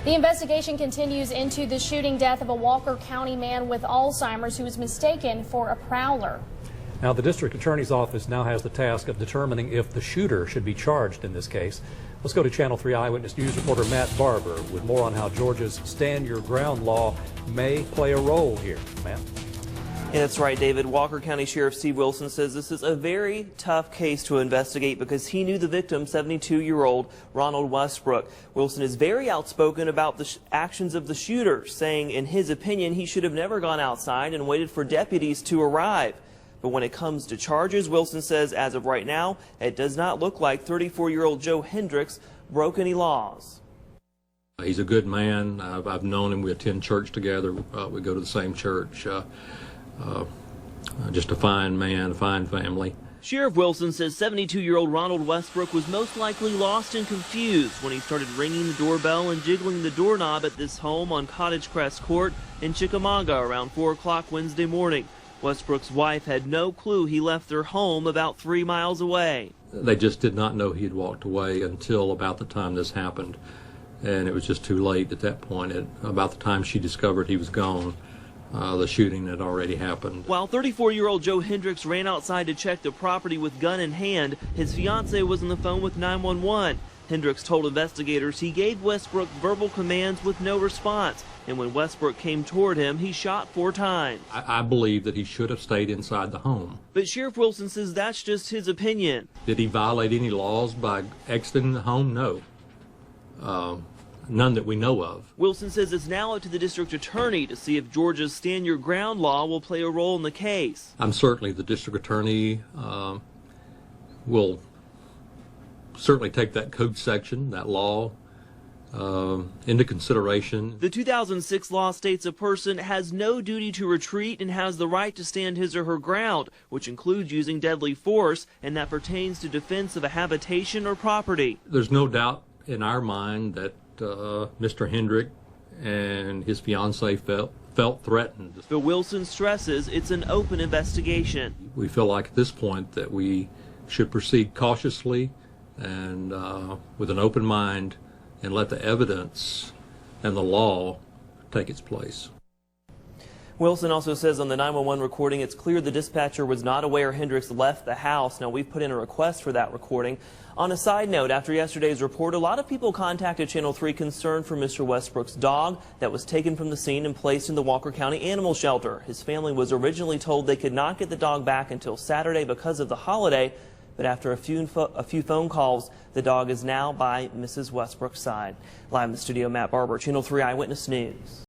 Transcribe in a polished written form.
The investigation continues into the shooting death of a Walker County man with Alzheimer's who was mistaken for a prowler. Now, the district attorney's office now has the task of determining if the shooter should be charged in this case. Let's go to Channel 3 Eyewitness News reporter Matt Barber with more on how Georgia's Stand Your Ground law may play a role here. Matt? Yeah, that's right, David. Walker County Sheriff Steve Wilson says this is a very tough case to investigate because he knew the victim, 72-year-old Ronald Westbrook. Wilson is very outspoken about the actions of the shooter, saying in his opinion he should have never gone outside and waited for deputies to arrive. But when it comes to charges, Wilson says as of right now, it does not look like 34-year-old Joe Hendricks broke any laws. He's a good man. I've known him. We attend church together. We go to the same church. Just a fine man, a fine family. Sheriff Wilson says 72-year-old Ronald Westbrook was most likely lost and confused when he started ringing the doorbell and jiggling the doorknob at this home on Cottage Crest Court in Chickamauga around 4 o'clock Wednesday morning. Westbrook's wife had no clue he left their home about 3 miles away. They just did not know he had walked away until about the time this happened. And it was just too late at that point. About the time she discovered he was gone, the shooting had already happened. While 34-year-old Joe Hendricks ran outside to check the property with gun in hand, his fiancée was on the phone with 911. Hendricks told investigators he gave Westbrook verbal commands with no response, and when Westbrook came toward him, he shot 4 times. I believe that he should have stayed inside the home. But Sheriff Wilson says that's just his opinion. Did he violate any laws by exiting the home? No. None that we know of. Wilson says it's now up to the district attorney to see if Georgia's Stand Your Ground law will play a role in the case. I'm certainly the district attorney will certainly take that code section, that law, into consideration. The 2006 law states a person has no duty to retreat and has the right to stand his or her ground, which includes using deadly force, and that pertains to defense of a habitation or property. There's no doubt in our mind that Mr. Hendrick and his fiancée felt threatened. But Wilson stresses it's an open investigation. We feel like at this point that we should proceed cautiously and with an open mind and let the evidence and the law take its place. Wilson also says on the 911 recording it's clear the dispatcher was not aware Hendricks left the house. Now, we've put in a request for that recording. On a side note, after yesterday's report, a lot of people contacted Channel 3 concerned for Mr. Westbrook's dog that was taken from the scene and placed in the Walker County Animal Shelter. His family was originally told they could not get the dog back until Saturday because of the holiday, but after a few phone calls, the dog is now by Mrs. Westbrook's side. Live in the studio, Matt Barber, Channel 3 Eyewitness News.